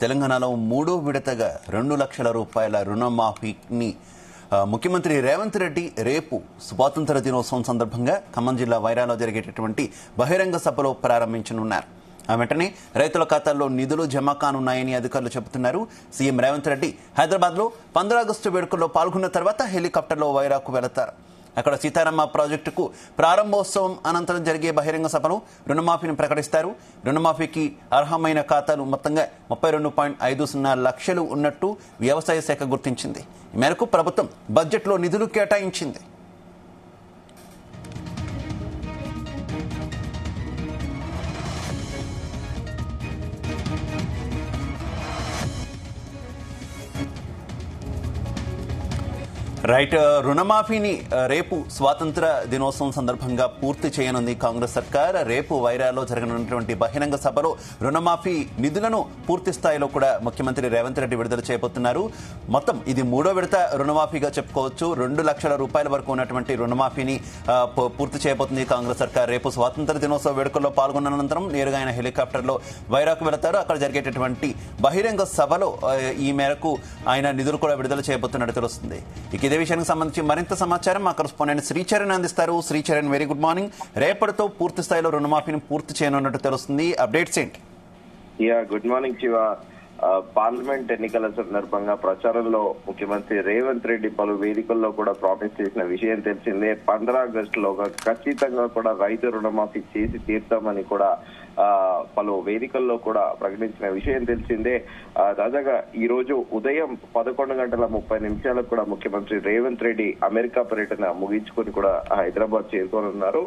తెలంగాణలో మూడో విడతగా 2 లక్షల రూపాయల రుణమాఫీని ముఖ్యమంత్రి రేవంత్ రెడ్డి రేపు స్వాతంత్ర దినోత్సవం సందర్భంగా ఖమ్మం జిల్లా వైరాలో జరిగేటటువంటి బహిరంగ సభలో ప్రారంభించనున్నారు. వెంటనే రైతుల ఖాతాల్లో నిధులు జమ కానున్నాయని అధికారులు చెబుతున్నారు. సీఎం రేవంత్ రెడ్డి హైదరాబాద్లో 15 ఆగస్టు వేడుకల్లో పాల్గొన్న తర్వాత హెలికాప్టర్లో వైరాకు వెళతారు. అక్కడ సీతారామ ప్రాజెక్టుకు ప్రారంభోత్సవం అనంతరం జరిగే బహిరంగ సభలో రుణమాఫీని ప్రకటిస్తారు. రుణమాఫీకి అర్హమైన ఖాతాలు మొత్తంగా 32.50 లక్షలు ఉన్నట్టు వ్యవసాయ శాఖ గుర్తించింది. ఈ మేరకు ప్రభుత్వం బడ్జెట్లో నిధులు కేటాయించింది. రైట్, రుణమాఫీని రేపు స్వాతంత్ర దినోత్సవం సందర్భంగా పూర్తి చేయనుంది కాంగ్రెస్ సర్కార్. రేపు వైరాలో జరగనున్నటువంటి బహిరంగ సభలో రుణమాఫీ నిధులను పూర్తి స్థాయిలో కూడా ముఖ్యమంత్రి రేవంత్ రెడ్డి విడుదల చేయబోతున్నారు. మొత్తం ఇది మూడో విడత రుణమాఫీగా చెప్పుకోవచ్చు. 2 లక్షల రూపాయల వరకు ఉన్నటువంటి రుణమాఫీని పూర్తి చేయబోతుంది కాంగ్రెస్ సర్కార్. రేపు స్వాతంత్ర దినోత్సవ వేడుకల్లో పాల్గొన్న అనంతరం నేరుగా ఆయన హెలికాప్టర్లో వైరాకు వెళతారు. అక్కడ జరిగేటటువంటి బహిరంగ సభలో ఈ మేరకు ఆయన నిధులు కూడా విడుదల చేయబోతున్నట్టు తెలుస్తుంది. ఇదే విషయానికి సంబంధించి మరింత సమాచారం మా కరెస్పాండెంట్ శ్రీచరణ్ అందిస్తారు. Sricharan, very good morning. రేపటితో పూర్తి స్థాయిలో రుణమాఫీని పూర్తి చేయనున్నట్టు తెలుస్తుంది. అప్డేట్స్ ఏంటి? Good morning Shiva. పార్లమెంట్ ఎన్నికల సందర్భంగా ప్రచారంలో ముఖ్యమంత్రి రేవంత్ రెడ్డి పలు వేదికల్లో కూడా ప్రామిస్ చేసిన విషయం తెలిసిందే. 15 ఆగస్టులోగా ఖచ్చితంగా కూడా రైతు రుణమాఫీ చేసి తీర్తామని కూడా పలు వేదికల్లో కూడా ప్రకటించిన విషయం తెలిసిందే. తాజాగా ఈ రోజు ఉదయం 11:30 కూడా ముఖ్యమంత్రి రేవంత్ రెడ్డి అమెరికా పర్యటన ముగించుకొని కూడా హైదరాబాద్ చేరుకోనున్నారు.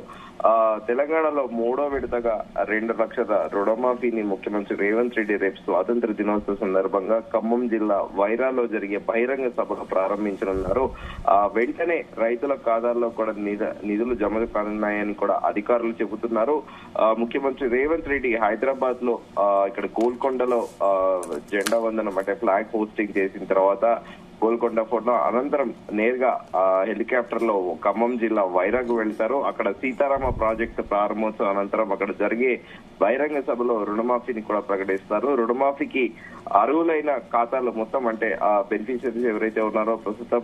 తెలంగాణలో మూడో విడతగా 2 లక్షల రుణమాఫీని ముఖ్యమంత్రి రేవంత్ రెడ్డి రేపు స్వాతంత్ర దినోత్సవ సందర్భంగా ఖమ్మం జిల్లా వైరాలో జరిగే బహిరంగ సభను ప్రారంభించనున్నారు. వెంటనే రైతుల ఖాతాల్లో కూడా నిధులు జమ కానున్నాయని కూడా అధికారులు చెబుతున్నారు. ముఖ్యమంత్రి రేవంత్ రెడ్డి హైదరాబాద్ లో ఇక్కడ గోల్కొండలో జెండా వందనం అంటే ఫ్లాగ్ పోస్టింగ్ చేసిన తర్వాత గోల్కొండ ఫోటో అనంతరం నేరుగా హెలికాప్టర్ లో ఖమ్మం జిల్లా వైరాగ్ వెళ్తారు. అక్కడ సీతారామ ప్రాజెక్టు ప్రారంభోత్సవం అనంతరం అక్కడ జరిగే బహిరంగ సభలో రుణమాఫీని కూడా ప్రకటిస్తారు. రుణమాఫీకి అర్హులైన ఖాతాలు మొత్తం అంటే ఆ బెనిఫిషరీస్ ఎవరైతే ఉన్నారో ప్రస్తుతం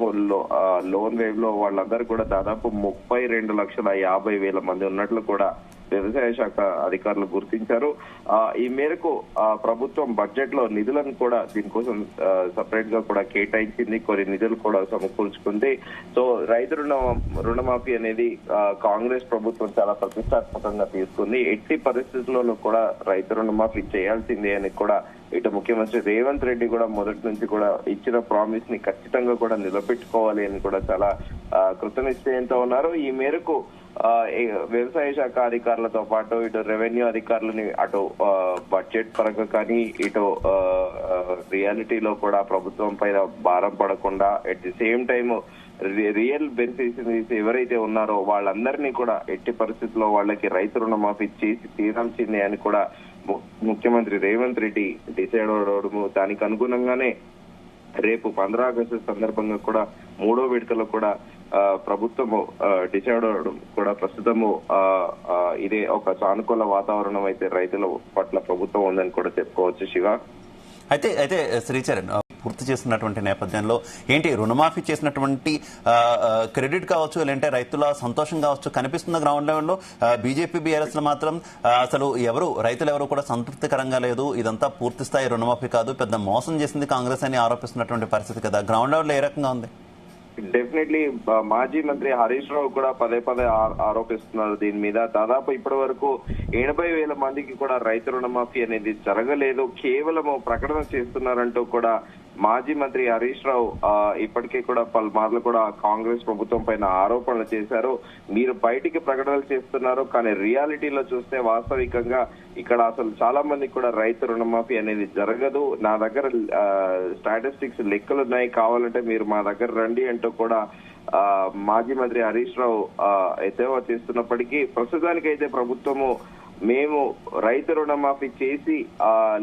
లోన్ వేవ్ లో వాళ్ళందరూ కూడా దాదాపు 32,50,000 మంది ఉన్నట్లు కూడా వ్యవసాయ శాఖ అధికారులు గుర్తించారు. ఈ మేరకు ప్రభుత్వం బడ్జెట్ లో నిధులను కూడా దీనికోసం సపరేట్ గా కూడా కేటాయించింది. కొన్ని నిధులు కూడా సమకూర్చుకుంది. సో రైతు రుణమాఫీ అనేది కాంగ్రెస్ ప్రభుత్వం చాలా ప్రతిష్టాత్మకంగా తీసుకుంది. ఎట్టి పరిస్థితుల్లోనూ కూడా రైతు రుణమాఫీ చేయాల్సిందే అని కూడా ఇటు ముఖ్యమంత్రి రేవంత్ రెడ్డి కూడా మొదటి నుంచి కూడా ఇచ్చిన ప్రామిస్ ని ఖచ్చితంగా కూడా నిలబెట్టుకోవాలి అని కూడా చాలా కృతనిశ్చయంతో ఉన్నారు. ఈ మేరకు వ్యవసాయ శాఖ అధికారులతో పాటు ఇటు రెవెన్యూ అధికారులని అటు బడ్జెట్ పరంగా కానీ ఇటు రియాలిటీలో కూడా ప్రభుత్వం పైన భారం పడకుండా at the same time real beneficiaries ఎవరైతే ఉన్నారో వాళ్ళందరినీ కూడా ఎట్టి పరిస్థితుల్లో వాళ్ళకి రైతు రుణమాఫీ చేసి తీరాల్సిందే అని కూడా ముఖ్యమంత్రి రేవంత్ రెడ్డి డిసైడ్ అవడము, దానికి అనుగుణంగానే రేపు 15 ఆగస్టు సందర్భంగా కూడా మూడో విడతలో కూడా ప్రభుత్వము డిసైడ్ అవడం కూడా ప్రస్తుతము ఇదే ఒక సానుకూల వాతావరణం అయితే రైతుల పట్ల ప్రభుత్వం ఉందని కూడా చెప్పుకోవచ్చు శివ. అయితే శ్రీచరణ్, పూర్తి చేస్తున్నటువంటి నేపథ్యంలో ఏంటి రుణమాఫీ చేసినటువంటి క్రెడిట్ కావచ్చు, లేదంటే రైతుల సంతోషం కావచ్చు కనిపిస్తున్న గ్రౌండ్ లెవెల్లో బీజేపీ బీఆర్ఎస్ లో మాత్రం అసలు రైతులు ఎవరు కూడా సంతృప్తికరంగా లేదు. ఇదంతా పూర్తి స్థాయి రుణమాఫీ కాదు, పెద్ద మోసం చేసింది కాంగ్రెస్ అని ఆరోపిస్తున్నటువంటి పరిస్థితి కదా. గ్రౌండ్ లెవెల్లో ఏ రకంగా ఉంది? డెఫినెట్లీ మాజీ మంత్రి హరీష్ రావు కూడా పదే ఆరోపిస్తున్నారు దీని మీద. దాదాపు ఇప్పటి వరకు 80,000 మందికి కూడా రైతు రుణమాఫీ అనేది జరగలేదు, కేవలం ప్రకటన చేస్తున్నారంటూ కూడా మాజీ మంత్రి హరీష్ రావు ఇప్పటికే కూడా పలుమార్లు కూడా కాంగ్రెస్ ప్రభుత్వం పైన ఆరోపణలు చేశారు. మీరు బయటికి ప్రకటనలు చేస్తున్నారు, కానీ రియాలిటీలో చూస్తే వాస్తవికంగా ఇక్కడ అసలు చాలా మంది కూడా రైతు రుణమాఫీ అనేది జరగదు. నా దగ్గర స్టాటిస్టిక్స్ లెక్కలు ఉన్నాయి, కావాలంటే మీరు మా దగ్గర రండి అంటూ కూడా మాజీ మంత్రి హరీష్ రావు ఎద్దేవా చేస్తున్నప్పటికీ ప్రస్తుతానికైతే ప్రభుత్వము మేము రైతు రుణమాఫీ చేసి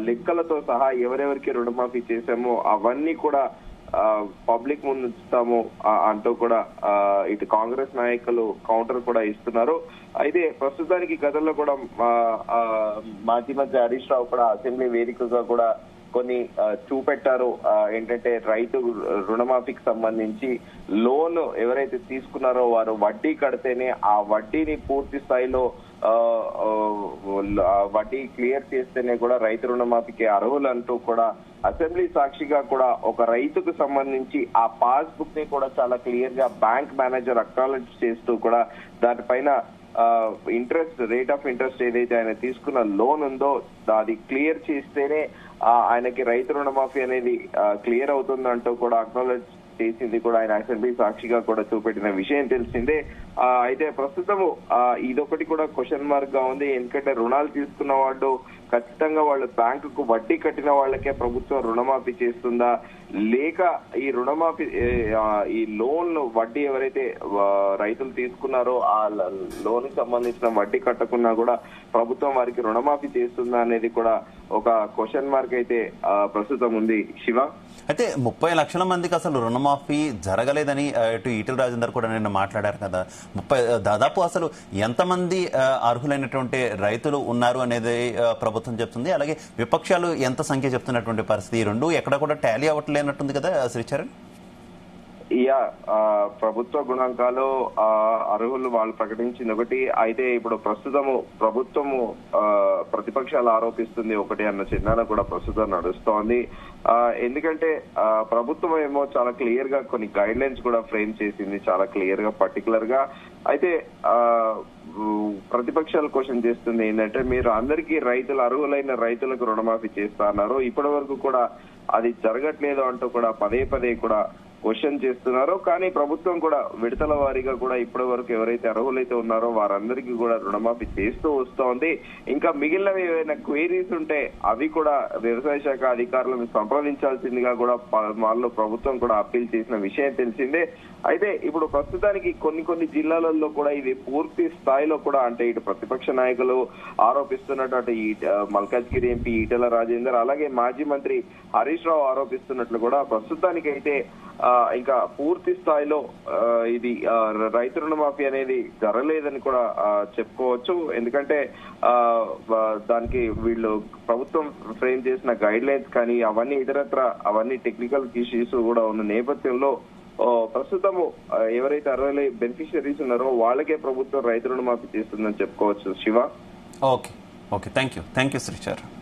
లెక్కలతో సహా ఎవరెవరికి రుణమాఫీ చేశామో అవన్నీ కూడా పబ్లిక్ ముందు ఉంచుతాము అంటూ కూడా ఇటు కాంగ్రెస్ నాయకులు కౌంటర్ కూడా ఇస్తున్నారు. అయితే ప్రస్తుతానికి గతంలో కూడా మాజీ మంత్రి హరీష్ రావు కూడా అసెంబ్లీ వేదికగా కూడా కొన్ని చూపెట్టారు. ఏంటంటే రైతు రుణమాఫీకి సంబంధించి లోన్ ఎవరైతే తీసుకున్నారో వారు వడ్డీ కడితేనే ఆ వడ్డీని పూర్తి స్థాయిలో వడ్డీ క్లియర్ చేస్తేనే కూడా రైతు రుణమాఫీకి అర్హులు అంటూ కూడా అసెంబ్లీ సాక్షిగా కూడా ఒక రైతుకు సంబంధించి ఆ పాస్ బుక్ ని కూడా చాలా క్లియర్ గా బ్యాంక్ మేనేజర్ అక్నాలెడ్జ్ చేస్తూ కూడా దానిపైన ఇంట్రెస్ట్ రేట్ ఆఫ్ ఇంట్రెస్ట్ ఏదైతే ఆయన తీసుకున్న లోన్ ఉందో అది క్లియర్ చేస్తేనే ఆయనకి రైతు రుణమాఫీ అనేది క్లియర్ అవుతుందంటూ కూడా అక్నాలెడ్జ్ చేసింది కూడా ఆయన అసెంబ్లీ సాక్షిగా కూడా చూపెట్టిన విషయం తెలిసిందే. అయితే ప్రస్తుతము ఇదొకటి కూడా క్వశ్చన్ మార్క్ గా ఉంది. ఎందుకంటే రుణాలు తీసుకున్న వాళ్ళు ఖచ్చితంగా వాళ్ళు బ్యాంకుకు వడ్డీ కట్టిన వాళ్ళకే ప్రభుత్వం రుణమాఫీ చేస్తుందా, లేక ఈ రుణమాఫీ ఈ లోన్ వడ్డీ ఎవరైతే రైతులు తీసుకున్నారో ఆ లోన్ కి సంబంధించిన వడ్డీ కట్టకున్నా కూడా ప్రభుత్వం వారికి రుణమాఫీ చేస్తుందా అనేది కూడా ఒక క్వశ్చన్ మార్క్ అయితే ప్రస్తుతం ఉంది. శివ, అయితే 30 లక్షల మందికి అసలు రుణమాఫీ జరగలేదని ఇటు ఈటెల రాజేందర్ కూడా నిన్న మాట్లాడారు కదా. దాదాపు అసలు ఎంతమంది అర్హులైనటువంటి రైతులు ఉన్నారు అనేది ప్రభుత్వం చెప్తుంది. అలాగే విపక్షాలు ఎంత సంఖ్య చెప్తున్నటువంటి పరిస్థితి, ఈ రెండు ఎక్కడ కూడా టాలీ అవ్వట్లేనట్టుంది కదా శ్రీచరణ్? ప్రభుత్వ గుణాంకాలు అర్హులు వాళ్ళు ప్రకటించింది ఒకటి. అయితే ఇప్పుడు ప్రభుత్వము ప్రతిపక్షాలు ఆరోపిస్తుంది ఒకటి అన్న చిహ్నాలు కూడా ప్రస్తుతం నడుస్తోంది. ఎందుకంటే ప్రభుత్వం ఏమో చాలా క్లియర్ గా కొన్ని గైడ్ లైన్స్ కూడా ఫ్రేమ్ చేసింది, చాలా క్లియర్ గా పర్టికులర్ గా. అయితే ప్రతిపక్షాలు క్వశ్చన్ చేస్తుంది ఏంటంటే, మీరు అందరికీ అర్హులైన రైతులకు రుణమాఫీ చేస్తా అన్నారు, ఇప్పటి వరకు కూడా అది జరగట్లేదు అంటూ కూడా పదే పదే కూడా క్వశ్చన్ చేస్తున్నారు. కానీ ప్రభుత్వం కూడా విడతల వారీగా కూడా ఇప్పటి వరకు ఎవరైతే అర్హులైతే ఉన్నారో వారందరికీ కూడా రుణమాఫీ చేస్తూ వస్తోంది. ఇంకా మిగిలినవి ఏవైనా క్వైరీస్ ఉంటే అవి కూడా వ్యవసాయ శాఖ అధికారులను సంప్రదించాల్సిందిగా కూడా వాళ్ళు ప్రభుత్వం కూడా అప్పీల్ చేసిన విషయం తెలిసిందే. అయితే ఇప్పుడు ప్రస్తుతానికి కొన్ని జిల్లాలలో కూడా ఇది పూర్తి స్థాయిలో కూడా, అంటే ఇటు ప్రతిపక్ష నాయకులు ఆరోపిస్తున్నట్టు మల్కాజ్గిరి ఎంపీ ఈటెల రాజేందర్ అలాగే మాజీ మంత్రి హరీష్ రావు ఆరోపిస్తున్నట్లు కూడా ప్రస్తుతానికైతే ఇంకా పూర్తి స్థాయిలో ఇది రైతు రుణమాఫీ అనేది జరగలేదని కూడా చెప్పుకోవచ్చు. ఎందుకంటే దానికి వీళ్ళు ప్రభుత్వం ఫ్రేమ్ చేసిన గైడ్ లైన్స్ కానీ అవన్నీ అవన్నీ టెక్నికల్ ఇష్యూస్ కూడా ఉన్న నేపథ్యంలో ప్రస్తుతము ఎవరైతే అర్హులై బెనిఫిషియరీస్ ఉన్నారో వాళ్ళకే ప్రభుత్వం రైతు రుణమాఫీ చేస్తుందని చెప్పుకోవచ్చు. Shiva, okay, thank you Sricharan.